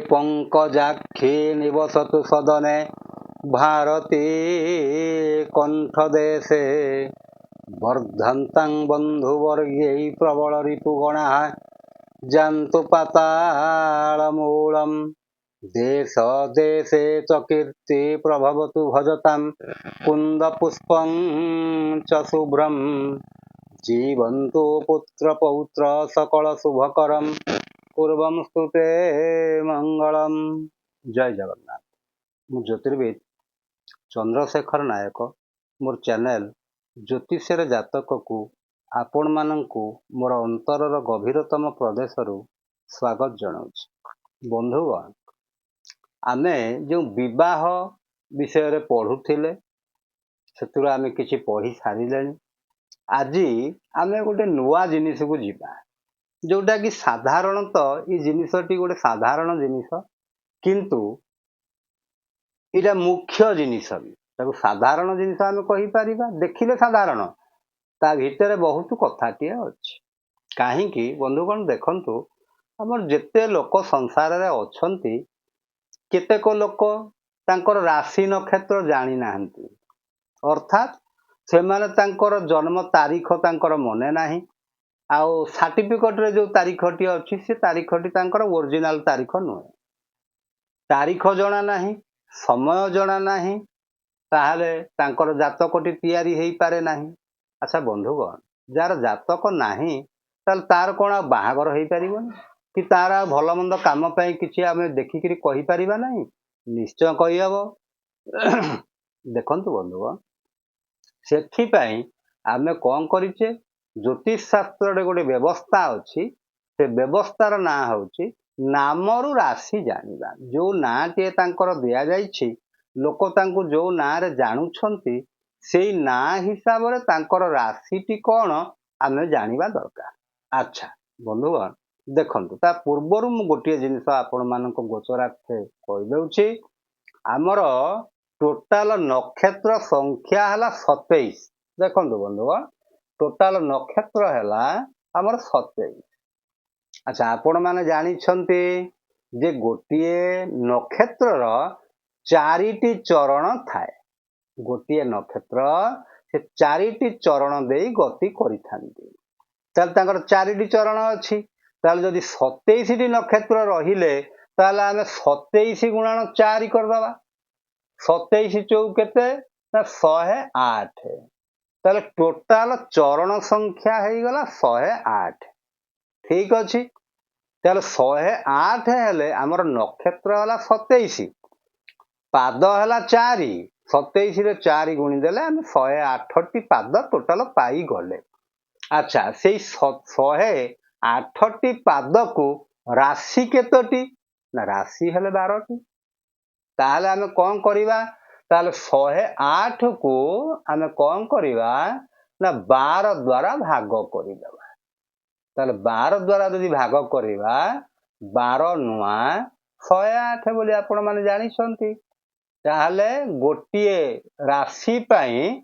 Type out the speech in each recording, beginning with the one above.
पंकजाक्षी निवसतु सदने भारती कंठदेशे वर्धन्तं बन्धुवर्गैः प्रबल रिपुगणाः जन्तु पातालमूलं देश देशे च कीर्ति प्रभवतु भजतां कुन्दपुष्पं च शुभ्रं जीवन्तु पुत्रपौत्र सकलशुभकरं पूर्वमस्तु ते मंगलम। जय जगन्नाथ। मु ज्योतिर्विद चंद्रशेखर नायक मोर चैनल ज्योतिषर जातक को आपण मानंकु मोर अंतरर गभीरतम प्रदेशरु स्वागत जनाउछि। बंधुगण, आमे जो विवाह विषय रे पढ़ुथिले सेतुरा आमे किछि पढ़ी सारिलेनी। आज आमे गोटे नुआ जिनिस को जिबा जोटा कि साधारणतः ये जिनिसटी गोटे साधारण जिनिस, किंतु इटा मुख्य जिनिस भी ताको साधारण जिनिस आमे कहि परिबा। देखिले साधारण, ता भितर बहुत कथाटिए अछि। काहींकि बंधुगण देखंतु, हमर जेते लोक संसार रे अछंती, केतेक लोक तांकर राशि नक्षत्र जानि नाहंती, अर्थात सेमाने तांकर जन्म तारीख तांकर मने नाही, आउ सर्टिफिकेट रे जो तारीखटी अछि से तारीखटी तांकर ओरिजिनल तारीख नुहे। तारीख जणा नाही, समय जणा नाही, ताहले तांकर जातकटी तैयारी हेई पारे नाही। अच्छा बंधुगण, जार जातक नाही ताल तार कोन बाहागर हेई परिबोनी कि तार भल मंद काम पई किछि आमे देखिकरी कहि परिबा नाही? निश्चय कहि हबो। देखंतु बंधुगण, सेथि पई आमे कोन करिचे, ज्योतिष शास्त्र रे गोटे व्यवस्था अछि। से व्यवस्थार ना होछि नामरु राशि जानिबा। जो नाटे तांकर दिया जाइछि, लोक तांकु जो ना रे जानुछंती, सेई ना हिसाब रे तांकर राशिटी कोन आमे जानिबा दरकार। अच्छा बंधुगण देखंतु, ता पूर्वरु मु गोटे जिनिस आपण मानक गोचरार्थे कहि देउछि। हमर टोटाल नक्षत्र संख्या हला 27। देखंतु बंधुगण, टोटाल नक्षत्र हला हमर 27। अच्छा आपण माने जानि छंती जे गोटिए नक्षत्रर 4टी चरण थाए। गोटिए नक्षत्र से 4टी चरण देई गति करिथांती। ताल तांकर 4टी चरण अछि। ताल जदि 27टी नक्षत्र रहिले ताल आमे 27 गुणन 4 करदबा। 27 चौ केते ना 108। ताले टोटाल चरण संख्या हेई गला 108। ठीक अछि। ताले 108 हेले हमर नक्षत्र हला 27, पाद हला 4। 27 रे 4 गुणी देले हम 108टी पाद टोटाल पाई गले। अच्छा सेई 108टी पाद को राशि केतोटी ना राशि हेले 12टी। ताले हमें कोन करिबा, ताले 108 को हमें कोन करिबा ना 12 द्वारा भाग करिदेबा। ताले 12 द्वारा यदि भाग करिबा, 12 नुआ 108 बोली आपण माने जानि छंती। ताहले गोटिए राशि पई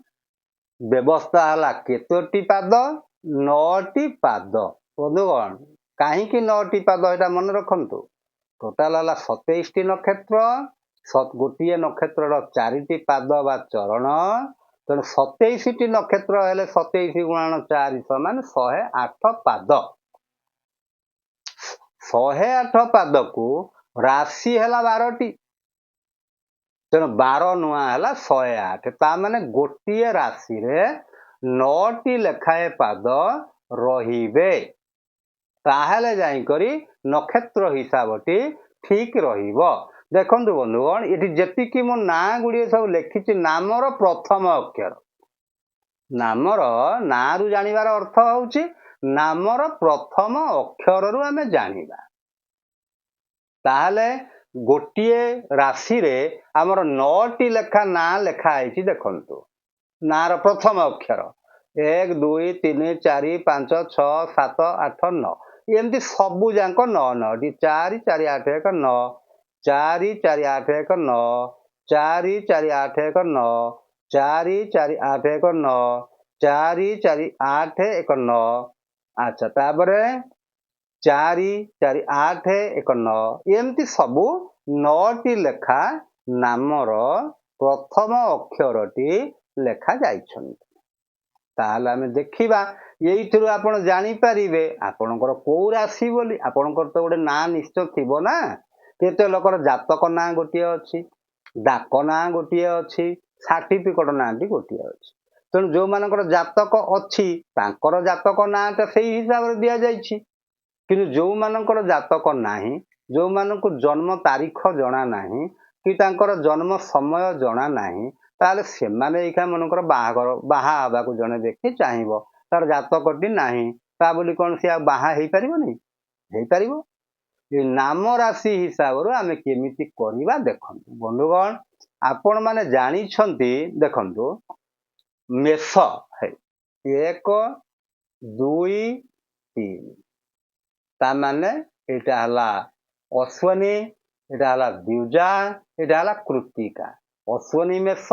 व्यवस्था हला केतोटी पाद, 9टी पाद। बंधुगण काहींकि 9टी पाद एटा मन रखंतु। टोटाल हला 27टी नक्षत्र, गोटिए नक्षत्रर 4टी पाद बा चरण। तेणु 27टी नक्षत्र हेले 27 गुणन 4 समान 108 पाद। 108 पाद को राशि हला 12टी। तेणु 12 नुआ हला 108। ता माने गोटिए राशि रे 9टी लेखाए पाद रहिबे। ताहले जाई करी नक्षत्र हिसाबटी ठीक रहिबो। देखंतु बंधुगण, एटी जेतिकी मो ना गुडी सब लेखिछि नामर प्रथम अक्षर। नामर नारु जानिबार अर्थ होउछि नामर प्रथम अक्षर रु आमे जानिबा। ताहले गोटिए राशि रे हमर 9टी लेखा ना लेखा आइछि। देखंतु नार प्रथम अक्षर 1 2 3 4 5 6 7 8 9 एमती सबु जांक 9 9टी। 4 4 8 1 9, 4 4 8 1 9, 4 4 8 1 9, 4 4 8 1 9, 4 4 8 1 9। अच्छा तापरे ଚାରି ଚାରି ଆଠ ଏକ ନଅ ଏମିତି ସବୁ 9ଟି ଲେଖା ନାମର ପ୍ରଥମ ଅକ୍ଷରଟି ଲେଖା ଯାଇଛନ୍ତି। ତାହେଲେ ଆମେ ଦେଖିବା ଏଇଥିରୁ ଆପଣ ଜାଣିପାରିବେ ଆପଣଙ୍କର କୋଉ ରାଶି ବୋଲି। ଆପଣଙ୍କର ତ ଗୋଟେ ନାଁ ନିଶ୍ଚୟ ଥିବ ନା। କେତେ ଲୋକର ଜାତକ ନାଁ ଗୋଟିଏ ଅଛି, ଡାକ ନାଁ ଗୋଟିଏ ଅଛି, ସାର୍ଟିଫିକେଟ ନାଁଟି ଗୋଟିଏ ଅଛି। ତେଣୁ ଯୋଉମାନଙ୍କର ଜାତକ ଅଛି ତାଙ୍କର ଜାତକ ନାଁଟା ସେଇ ହିସାବରେ ଦିଆଯାଇଛି। କିନ୍ତୁ ଯୋଉମାନଙ୍କର ଜାତକ ନାହିଁ, ଯୋଉମାନଙ୍କୁ ଜନ୍ମ ତାରିଖ ଜଣା ନାହିଁ କି ତାଙ୍କର ଜନ୍ମ ସମୟ ଜଣା ନାହିଁ, ତାହେଲେ ସେମାନେ ଏଇକା ମନେକର ବାହା ହେବାକୁ ଜଣେ ବ୍ୟକ୍ତି ଚାହିଁବ, ତାର ଜାତକଟି ନାହିଁ, ତା ବୋଲି କଣ ସେ ଆଉ ବାହା ହେଇପାରିବନି? ହେଇପାରିବ। ଏ ନାମ ରାଶି ହିସାବରୁ ଆମେ କେମିତି କରିବା ଦେଖନ୍ତୁ ବନ୍ଧୁଗଣ। ଆପଣ ମାନେ ଜାଣିଛନ୍ତି ଦେଖନ୍ତୁ ମେଷ 1 2 3 ତା ମାନେ ଏଇଟା ହେଲା ଅଶ୍ୱିନୀ, ଏଇଟା ହେଲା ଦ୍ୱିଜା, ଏଇଟା ହେଲା କୃତ୍ତିକା। ଅଶ୍ୱିନୀ ମେଷ,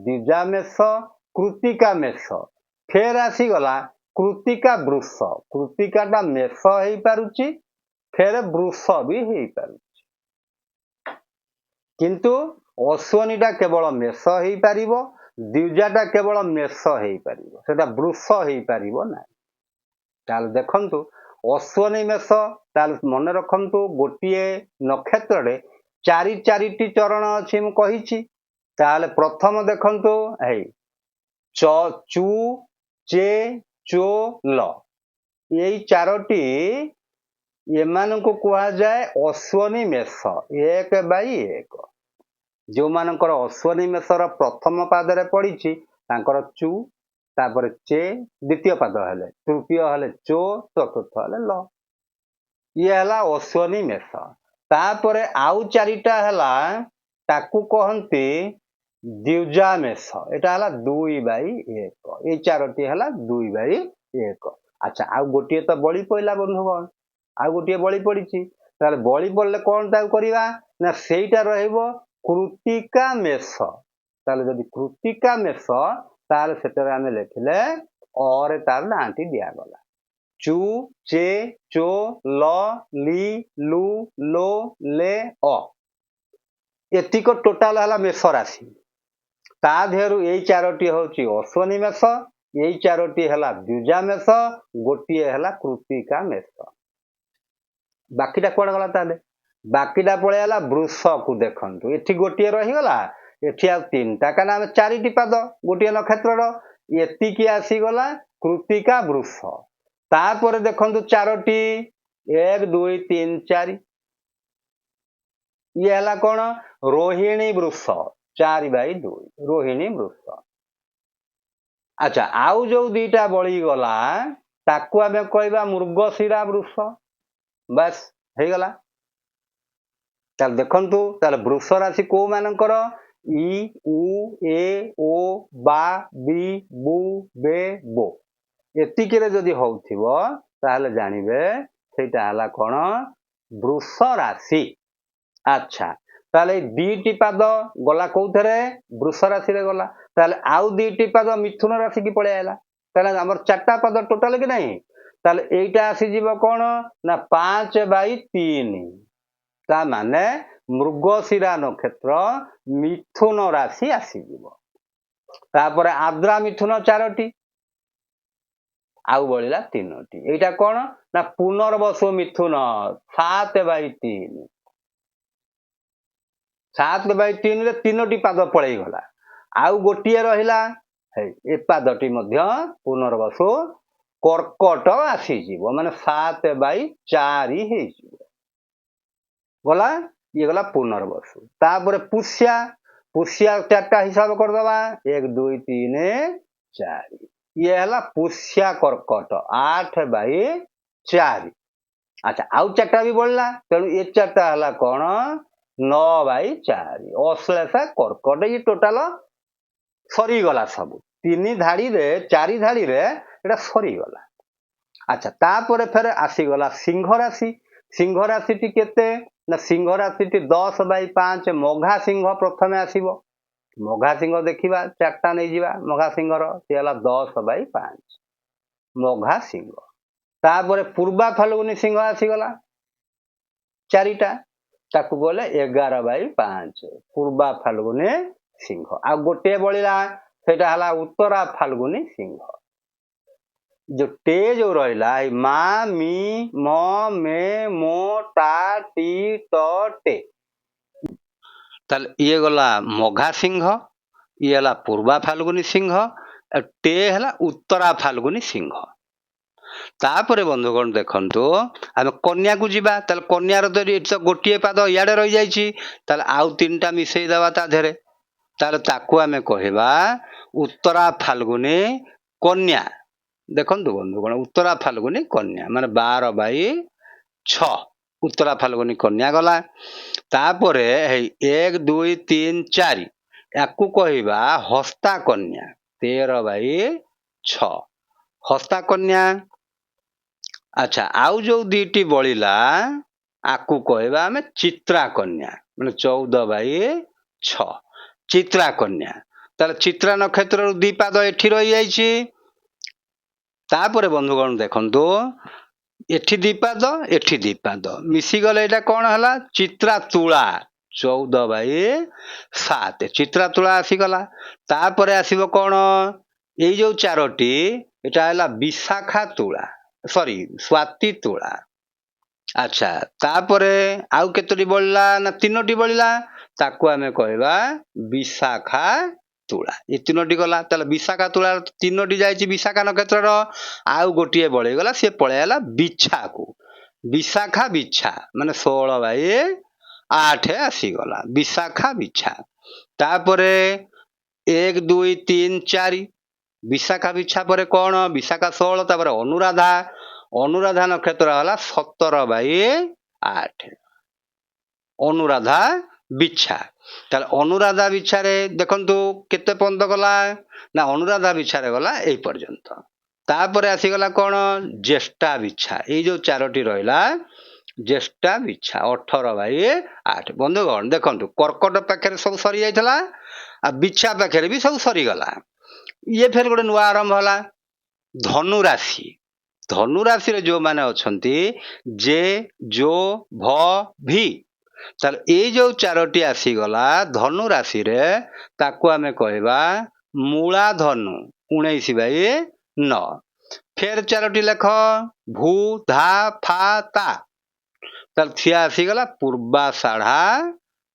ଦ୍ୱିଜା ମେଷ, କୃତ୍ତିକା ମେଷ। ଫେର ଆସିଗଲା କୃତ୍ତିକା ବୃଷ। କୃତ୍ତିକାଟା ମେଷ ହେଇପାରୁଛି, ଫେର ବୃଷ ବି ହେଇପାରୁଛି। କିନ୍ତୁ ଅଶ୍ୱିନୀଟା କେବଳ ମେଷ ହେଇପାରିବ, ଦ୍ୱିଜାଟା କେବଳ ମେଷ ହେଇପାରିବ, ସେଟା ବୃଷ ହେଇପାରିବ ନାହିଁ। ତାହେଲେ ଦେଖନ୍ତୁ ଅଶ୍ୱିନୀ ମେଷ, ତାହେଲେ ମନେ ରଖନ୍ତୁ ଗୋଟିଏ ନକ୍ଷତ୍ରରେ 4ଟି ଚରଣ ଅଛି ମୁଁ କହିଛି। ତାହେଲେ ପ୍ରଥମ ଦେଖନ୍ତୁ ଚୁ ଚେ ଚୋ ଲ, ଏଇ 4ଟି ଏମାନଙ୍କୁ କୁହାଯାଏ ଅଶ୍ୱିନୀ ମେଷ 1/1। ଯୋଉମାନଙ୍କର ଅଶ୍ୱିନୀ ମେଷର ପ୍ରଥମ ପାଦରେ ପଡିଛି ତାଙ୍କର ଚୁ, ତାପରେ ଚେ ଦ୍ୱିତୀୟ ପାଦ ହେଲେ, ତୃତୀୟ ହେଲେ ଚୋ, ଚତୁର୍ଥ ହେଲେ ଲ। ଇଏ ହେଲା ଅଶ୍ୱିନୀ ମେଷ। ତାପରେ ଆଉ 4ଟା ହେଲା, ତାକୁ କହନ୍ତି ଦ୍ୱିଜା ମେଷ। ଏଟା ହେଲା 2/1। ଏଇ 4ଟି ହେଲା 2/1। ଆଚ୍ଛା, ଆଉ ଗୋଟିଏ ତ ବଳି ପଇଲା ବନ୍ଧୁଗଣ, ଆଉ ଗୋଟିଏ ବଳି ପଡିଛି। ତାହେଲେ ବଳି ପଡିଲେ କଣ ତାକୁ କରିବା ନା ସେଇଟା ରହିବ କୃତ୍ତିକା ମେଷ। ତାହେଲେ ଯଦି କୃତ୍ତିକା ମେଷ, ତାହେଲେ ସେଠାରେ ଆମେ ଲେଖିଲେ ଅରେ ତାର ନାଁଟି ଦିଆଗଲା। ଚୁ ଚେ ଚୋ ଲ ଲି ଲୁ ଲୋ ଲେ ଅ, ଏତିକ ଟୋଟାଲ ହେଲା ମେଷ ରାଶି। ତା ଦେହରୁ ଏଇ 4ଟି ହଉଛି ଅଶ୍ୱିନୀ ମେଷ, ଏଇ 4ଟି ହେଲା ଦ୍ୱିଜା ମେଷ, ଗୋଟିଏ ହେଲା କୃତ୍ତିକା ମେଷ। ବାକିଟା କୁଆଡେ ଗଲା? ତାହେଲେ ବାକିଟା ପଳେଇଗଲା ବୃଷକୁ। ଦେଖନ୍ତୁ ଏଠି ଗୋଟିଏ ରହିଗଲା, ଏଠି ଆଉ 3ଟା, କାରଣ ଆମେ 4ଟି ପାଦ ଗୋଟିଏ ନକ୍ଷତ୍ରର, ଏତିକି ଆସିଗଲା କୃତ୍ତିକା ବୃଷ। ତାପରେ ଦେଖନ୍ତୁ 4ଟି 1 2 3 4, ଇଏ ହେଲା କଣ ରୋହିଣୀ ବୃଷ 4/2, ରୋହିଣୀ ବୃଷ। ଆଚ୍ଛା, ଆଉ ଯୋଉ 2ଟା ବଳିଗଲା ତାକୁ ଆମେ କହିବା ମୃଗଶିରା ବୃଷ। ବାସ୍ ହେଇଗଲା। ତାହେଲେ ଦେଖନ୍ତୁ, ତାହେଲେ ବୃଷ ରାଶି କୋଉ ମାନଙ୍କର? ଇ ଉ ଏ ଓ ବା ବି bu ବେ ବୋ, ଏତିକିରେ ଯଦି ହଉଥିବ ତାହେଲେ ଜାଣିବେ ସେଇଟା ହେଲା କଣ ବୃଷ ରାଶି। ଆଚ୍ଛା, ତାହେଲେ ଏଇ 2ଟି ପାଦ ଗଲା କୋଉଥିରେ? ବୃଷ ରାଶିରେ ଗଲା। ତାହେଲେ ଆଉ 2ଟି ପାଦ ମିଥୁନ ରାଶିକି ପଳେଇ ଆଇଲା। ତାହେଲେ ଆମର 4ଟା ପାଦ ଟୋଟାଲ କି ନାହିଁ। ତାହେଲେ ଏଇଟା ଆସିଯିବ କଣ ନା 5/3। ତା ମାନେ ମୃଗଶିରା ନକ୍ଷତ୍ର ମିଥୁନ ରାଶି ଆସିଯିବ। ତାପରେ ଆଦ୍ରା ମିଥୁନ 4ଟି, ଆଉ ବଳିଲା 3ଟି। ଏଇଟା କଣ ନା ପୁନର୍ବସୁ ମିଥୁନ 7/3। 7/3ରେ 3ଟି ପାଦ ପଳେଇଗଲା, ଆଉ ଗୋଟିଏ ରହିଲା ଏ ପାଦଟି ମଧ୍ୟ ପୁନର୍ବସୁ କର୍କଟ ଆସିଯିବ, ମାନେ 7/4 ହେଇଯିବ। ଗଲା, ଇଏ ଗଲା ପୁନର୍ବସୁ। ତାପରେ ପୁଷ୍ୟା, ପୁଷ୍ୟା 4ଟା ହିସାବ କରିଦବା 1 2 3 4, ଇଏ ହେଲା ପୁଷ୍ୟା କର୍କଟ 8/4। ଆଚ୍ଛା, ଆଉ 4ଟା ବି ବଳିଲା, ତେଣୁ ଏ 4ଟା ହେଲା କଣ 9/4, ଅଶ୍ଳେଷା କର୍କଟ। ଇଏ ଟୋଟାଲ ସରିଗଲା ସବୁ 3 ଧାଡିରେ 4 ଧାଡିରେ ଏଟା ସରିଗଲା। ଆଚ୍ଛା, ତାପରେ ଫେରେ ଆସିଗଲା ସିଂହ ରାଶି। ସିଂହ ରାଶିଟି କେତେ ନା ସିଂହ ରାଶିଟି 10/5। ମଘା ସିଂହ ପ୍ରଥମେ ଆସିବ। ମଘା ସିଂହ ଦେଖିବା, 4ଟା ନେଇଯିବା ମଘା ସିଂହର, ସେ ହେଲା 10/5 ମଘା ସିଂହ। ତାପରେ ପୂର୍ବା ଫାଲ୍ଗୁନି ସିଂହ ଆସିଗଲା ଚାରିଟା, ତାକୁ ଗଲେ 11/5 ପୂର୍ବା ଫାଲ୍ଗୁନି ସିଂହ। ଆଉ ଗୋଟିଏ ବଳିଲା, ସେଇଟା ହେଲା ଉତ୍ତରା ଫାଲ୍ଗୁନି ସିଂହ। ଯୋଉ ଟେ ଯୋଉ ରହିଲା ଏଇ ମା ମି ମ ମେ ମୋ ଟା ଟି ଟ ଟେ, ତାହେଲେ ଇଏ ଗଲା ମଘା ସିଂହ, ଇଏ ହେଲା ପୂର୍ବା ଫାଲ୍ଗୁନି ସିଂହ, ଟେ ହେଲା ଉତ୍ତରା ଫାଲ୍ଗୁନି ସିଂହ। ତାପରେ ବନ୍ଧୁଗଣ ଦେଖନ୍ତୁ ଆମେ କନ୍ୟାକୁ ଯିବା। ତାହେଲେ କନ୍ୟାର ତ ଏଠି ତ ଗୋଟିଏ ପାଦ ଇଆଡେ ରହିଯାଇଛି, ତାହେଲେ ଆଉ ତିନିଟା ମିଶେଇ ଦେବା ତା ଦେହରେ। ତାହେଲେ ତାକୁ ଆମେ କହିବା ଉତ୍ତରା ଫାଲ୍ଗୁନି କନ୍ୟା। ଦେଖନ୍ତୁ ବନ୍ଧୁଗଣ ଉତ୍ତରା ଫାଲ୍ଗୁନି କନ୍ୟା ମାନେ 12/6 ଉତ୍ତରା ଫାଲ୍ଗୁନି କନ୍ୟା ଗଲା। ତାପରେ ହେଇ 1 2 3 4 ୟାକୁ କହିବା ହସ୍ତା କନ୍ୟା 13/6 ହସ୍ତା କନ୍ୟା। ଆଚ୍ଛା, ଆଉ ଯୋଉ ଦିଟି ବଳିଲା ଆକୁ କହିବା ଆମେ ଚିତ୍ରା କନ୍ୟା ମାନେ 14/6 ଚିତ୍ରା କନ୍ୟା। ତାହେଲେ ଚିତ୍ରା ନକ୍ଷତ୍ରରୁ ଦି ପାଦ ଏଠି ରହିଯାଇଛି। ତାପରେ ବନ୍ଧୁଗଣ ଦେଖନ୍ତୁ ଏଠି ଦି ପାଦ ଏଠି ଦି ପାଦ ମିଶିଗଲେ ଏଇଟା କଣ ହେଲା ଚିତ୍ରା ତୁଳା 14/7 ଚିତ୍ରା ତୁଳା ଆସିଗଲା। ତାପରେ ଆସିବ କଣ ଏଇ ଯୋଉ ଚାରୋଟି, ଏଟା ହେଲା ବିଶାଖା ତୁଳା, ସରି ସ୍ୱାତି ତୁଳା। ଆଚ୍ଛା, ତାପରେ ଆଉ କେତୋଟି ବଳିଲା ନା ତିନୋଟି ବଳିଲା, ତାକୁ ଆମେ କହିବା ବିଶାଖା ତୁଳା। ଏ ତିନୋଟି ଗଲା। ତାହେଲେ ବିଶାଖା ତୁଳା ତିନୋଟି ଯାଇଛି ବିଶାଖା ନକ୍ଷତ୍ରର, ଆଉ ଗୋଟିଏ ବଳିଗଲା, ସିଏ ପଳେଇଗଲା ବିଛାକୁ, ବିଶାଖା ବିଛା ମାନେ 16/8 ଆସିଗଲା ବିଶାଖା ବିଛା। ତାପରେ 1 2 3 4 ବିଶାଖା ବିଛା ପରେ କଣ ବିଶାଖା 16, ତାପରେ ଅନୁରାଧା, ଅନୁରାଧା ନକ୍ଷତ୍ର ହେଲା 17/8 ଅନୁରାଧା ବିଛା। ତାହେଲେ ଅନୁରାଧା ବିଛାରେ ଦେଖନ୍ତୁ କେତେ ପର୍ଯ୍ୟନ୍ତ ଗଲା ନା ଅନୁରାଧା ବିଛାରେ ଗଲା ଏଇ ପର୍ଯ୍ୟନ୍ତ। ତାପରେ ଆସିଗଲା କଣ ଜ୍ୟେଷ୍ଠା ବିଛା, ଏଇ ଯୋଉ ଚାରୋଟି ରହିଲା ଜ୍ୟେଷ୍ଠା ବିଛା 18/8। ବନ୍ଧୁଗଣ ଦେଖନ୍ତୁ କର୍କଟ ପାଖରେ ସବୁ ସରି ଯାଇଥିଲା, ଆଉ ବିଛା ପାଖରେ ବି ସବୁ ସରିଗଲା। ଇଏ ଫେର ଗୋଟେ ନୂଆ ଆରମ୍ଭ ହେଲା ଧନୁ ରାଶି। ଧନୁ ରାଶିରେ ଯୋଉମାନେ ଅଛନ୍ତି ଯେ ଜୋ ଭ ଭି, ତାହେଲେ ଏଇ ଯୋଉ ଚାରୋଟି ଆସିଗଲା ଧନୁ ରାଶିରେ, ତାକୁ ଆମେ କହିବା ମୂଳା ଧନୁ 19/9। ଫେର ଚାରୋଟି ଲେଖ ଭୂ ଧା ଫା ତା, ତାହେଲେ ସିଏ ଆସିଗଲା ପୂର୍ବାଷାଢା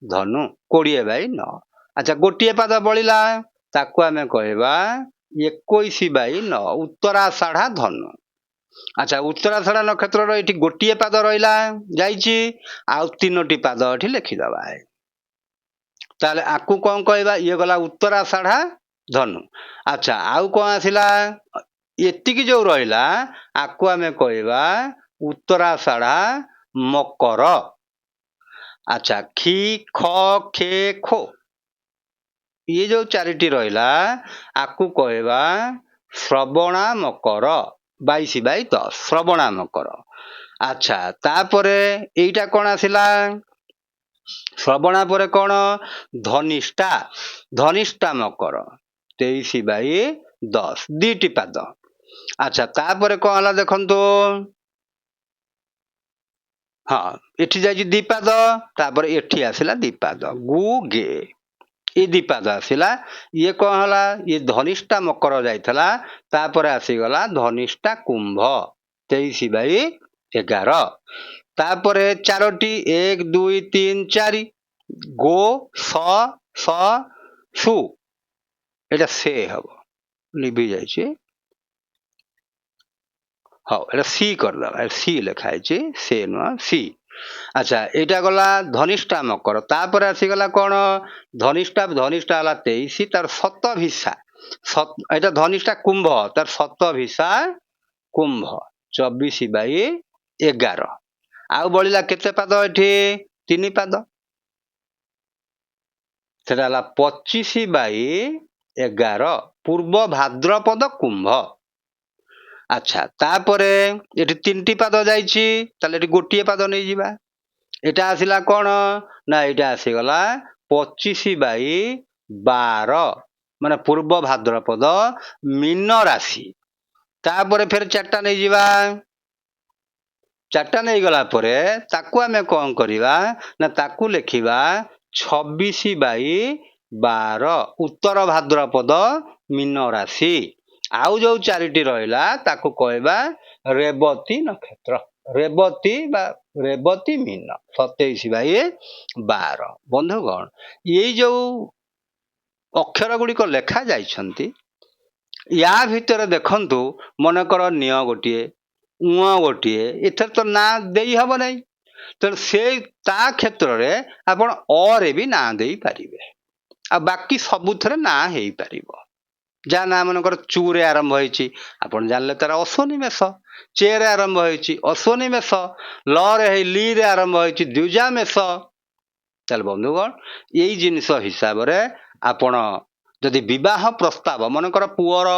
ଧନୁ 20/9। ଆଚ୍ଛା, ଗୋଟିଏ ପାଦ ବଳିଲା, ତାକୁ ଆମେ କହିବା 21/9 ଉତ୍ତରାଷାଢା ଧନୁ। ଆଚ୍ଛା, ଉତ୍ତରାଷାଢା ନକ୍ଷତ୍ରର ଏଠି ଗୋଟିଏ ପାଦ ରହିଲା ଯାଇଛି, ଆଉ ତିନୋଟି ପାଦ ଏଠି ଲେଖିଦବା। ତାହେଲେ ଆକୁ କଣ କହିବା, ଇଏ ଗଲା ଉତ୍ତରାଷାଢା ଧନୁ। ଆଚ୍ଛା, ଆଉ କଣ ଆସିଲା ଏତିକି ଯୋଉ ରହିଲା ଆକୁ ଆମେ କହିବା ଉତ୍ତରାଷାଢା ମକର। ଆଚ୍ଛା, ଖି ଖ ଖେ ଖୋ, ଇଏ ଯୋଉ ଚାରିଟି ରହିଲା ଆକୁ କହିବା ଶ୍ରବଣା ମକର 22/10 ଶ୍ରବଣା ମକର। ଆଚ୍ଛା, ତାପରେ ଏଇଟା କଣ ଆସିଲା ଶ୍ରବଣା ପରେ କଣ ଧନିଷ୍ଠା, ଧନିଷ୍ଠା ମକର 23/10 ଦିଟି ପାଦ। ଆଚ୍ଛା, ତାପରେ କଣ ହେଲା ଦେଖନ୍ତୁ, ହଁ ଏଠି ଯାଇଛି ଦିପାଦ, ତାପରେ ଏଠି ଆସିଲା ଦିପାଦ ଗୁ ଗେ, ଏ ଦିପାଦ ଆସିଲା। ଇଏ କଣ ହେଲା ଇଏ ଧନିଷ୍ଠା ମକର ଯାଇଥିଲା, ତାପରେ ଆସିଗଲା ଧନିଷ୍ଠା କୁମ୍ଭ 23/11। ତାପରେ ଚାରୋଟି 1 2 3 4 ଗୋ ସ ସ ସୁ, ଏଟା ସେ ହବ ଲିଭି ଯାଇଛି, ହଉ ଏଟା ସି କରିଦେବା, ସି ଲେଖା ହେଇଛି ସେ ନୁହଁ ସି। ଆଚ୍ଛା, ଏଇଟା ଗଲା ଧନିଷ୍ଠା ମକର। ତାପରେ ଆସିଗଲା କଣ ଧନିଷ୍ଠା, ଧନିଷ୍ଠା ହେଲା 23, ତାର ଶତଭିସା, ଏଇଟା ଧନିଷ୍ଠା କୁମ୍ଭ, ତାର ଶତଭିସା କୁମ୍ଭ 24/11। ଆଉ ବଳିଲା କେତେ ପାଦ ଏଠି ତିନି ପାଦ, ସେଟା ହେଲା 25/11 ପୂର୍ବ ଭାଦ୍ରପଦ କୁମ୍ଭ। ଆଚ୍ଛା, ତାପରେ ଏଠି ତିନିଟି ପାଦ ଯାଇଛି, ତାହେଲେ ଏଠି ଗୋଟିଏ ପାଦ ନେଇଯିବା। ଏଟା ଆସିଲା କଣ ନା ଏଇଟା ଆସିଗଲା 25/12 ମାନେ ପୂର୍ବ ଭାଦ୍ରପଦ ମୀନ ରାଶି। ତାପରେ ଫେର ଚାରିଟା ନେଇଯିବା, 4ଟା ନେଇଗଲା ପରେ ତାକୁ ଆମେ କ'ଣ କରିବା ନା ତାକୁ ଲେଖିବା 26/12 ଉତ୍ତର ଭାଦ୍ରପଦ ମୀନ ରାଶି। ଆଉ ଯୋଉ 4ଟି ରହିଲା ତାକୁ କହିବା ରେବତୀ ନକ୍ଷତ୍ର। ରେବତୀ ବା ରେବତୀ ମୀନ 27/12। ବନ୍ଧୁଗଣ, ଏଇ ଯୋଉ ଅକ୍ଷର ଗୁଡ଼ିକ ଲେଖା ଯାଇଛନ୍ତି ୟା ଭିତରେ ଦେଖନ୍ତୁ, ମନେକର ନିଅ ଗୋଟିଏ, ଉଁ ଗୋଟିଏ, ଏଥିରେ ତ ନାଁ ଦେଇ ହବ ନାହିଁ। ତେଣୁ ସେ ତା କ୍ଷେତ୍ରରେ ଆପଣ ଅରେ ବି ନାଁ ଦେଇପାରିବେ, ଆଉ ବାକି ସବୁଥିରେ ନାଁ ହେଇପାରିବ। ଯାହା ନାଁ ମନେକର ଚୁରେ ଆରମ୍ଭ ହେଇଛି, ଆପଣ ଜାଣିଲେ ତାର ଅଶ୍ୱିନୀ ମେଷ। ଚେରେ ଆରମ୍ଭ ହେଇଛି ଅଶ୍ୱିନୀ ମେଷ। ଲରେ ଲିରେ ଆରମ୍ଭ ହେଇଛି ଦ୍ୱିଜା ମେଷ। ତାହେଲେ ବନ୍ଧୁଗଣ, ଏଇ ଜିନିଷ ହିସାବରେ ଆପଣ ଯଦି ବିବାହ ପ୍ରସ୍ତାବ, ମନେକର ପୁଅର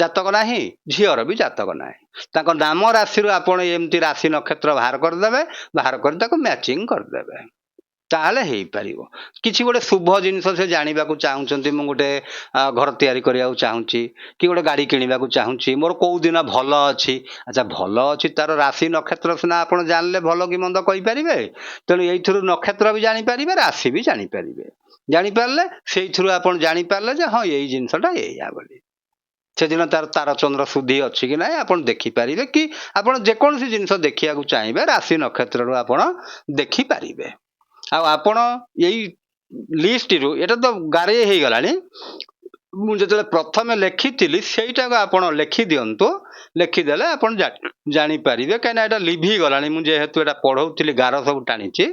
ଜାତକ ନାହିଁ, ଝିଅର ବି ଜାତକ ନାହିଁ, ତାଙ୍କ ନାମ ରାଶିରୁ ଆପଣ ଏମିତି ରାଶି ନକ୍ଷତ୍ର ବାହାର କରିଦେବେ, ବାହାର କରି ତାକୁ ମ୍ୟାଚିଂ କରିଦେବେ, ତାହେଲେ ହେଇପାରିବ। କିଛି ଗୋଟେ ଶୁଭ ଜିନିଷ ସେ ଜାଣିବାକୁ ଚାହୁଁଛନ୍ତି, ମୁଁ ଗୋଟେ ଘର ତିଆରି କରିବାକୁ ଚାହୁଁଛି, କି ଗୋଟେ ଗାଡ଼ି କିଣିବାକୁ ଚାହୁଁଛି, ମୋର କୋଉ ଦିନ ଭଲ ଅଛି। ଆଚ୍ଛା, ଭଲ ଅଛି, ତାର ରାଶି ନକ୍ଷତ୍ର ସିନା ଆପଣ ଜାଣିଲେ ଭଲ କି ମନ୍ଦ କହିପାରିବେ। ତେଣୁ ଏଇଥିରୁ ନକ୍ଷତ୍ର ବି ଜାଣିପାରିବେ, ରାଶି ବି ଜାଣିପାରିବେ। ଜାଣିପାରିଲେ ସେଇଥିରୁ ଆପଣ ଜାଣିପାରିଲେ ଯେ ହଁ ଏଇ ଜିନିଷଟା ଏଇଆ ବୋଲି। ସେଦିନ ତାର ତାରଚନ୍ଦ୍ର ଶୁଦ୍ଧି ଅଛି କି ନାହିଁ ଆପଣ ଦେଖିପାରିବେ, କି ଆପଣ ଯେକୌଣସି ଜିନିଷ ଦେଖିବାକୁ ଚାହିଁବେ ରାଶି ନକ୍ଷତ୍ରରୁ ଆପଣ ଦେଖିପାରିବେ। ଆଉ ଆପଣ ଏଇ ଲିଷ୍ଟରୁ ଏଇଟା ତ ଗାରେଇ ହେଇଗଲାଣି, ମୁଁ ଯେତେବେଳେ ପ୍ରଥମେ ଲେଖିଥିଲି ସେଇଟାକୁ ଆପଣ ଲେଖିଦିଅନ୍ତୁ। ଲେଖିଦେଲେ ଆପଣ ଜାଣିପାରିବେ, କାହିଁକିନା ଏଇଟା ଲିଭିଗଲାଣି। ମୁଁ ଯେହେତୁ ଏଇଟା ପଢ଼ଉଥିଲି, ଗାର ସବୁ ଟାଣିଛି,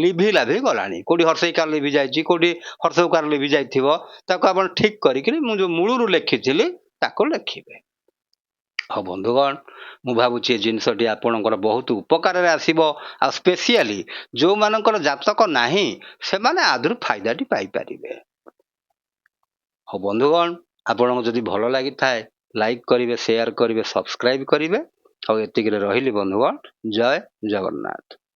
ଲିଭି ଗଲାଣି। କେଉଁଠି ହର୍ଷେଇକାର ଲିଭି ଯାଇଛି, କେଉଁଠି ହର୍ଷଉକାର ଲିଭି ଯାଇଥିବ, ତାକୁ ଆପଣ ଠିକ୍ କରିକିରି ମୁଁ ଯେଉଁ ମୂଳରୁ ଲେଖିଥିଲି ତାକୁ ଲେଖିବେ। ହଉ ବନ୍ଧୁଗଣ, ମୁଁ ଭାବୁଛି ଏ ଜିନିଷଟି ଆପଣଙ୍କର ବହୁତ ଉପକାରରେ ଆସିବ। ଆଉ ସ୍ପେସିଆଲି ଯେଉଁମାନଙ୍କର ଜାତକ ନାହିଁ ସେମାନେ ଆଦରୁ ଫାଇଦାଟି ପାଇପାରିବେ। ହଉ ବନ୍ଧୁଗଣ, ଆପଣଙ୍କୁ ଯଦି ଭଲ ଲାଗିଥାଏ ଲାଇକ୍ କରିବେ, ସେୟାର କରିବେ, ସବସ୍କ୍ରାଇବ୍ କରିବେ। ଆଉ ଏତିକିରେ ରହିଲି ବନ୍ଧୁଗଣ। ଜୟ ଜଗନ୍ନାଥ।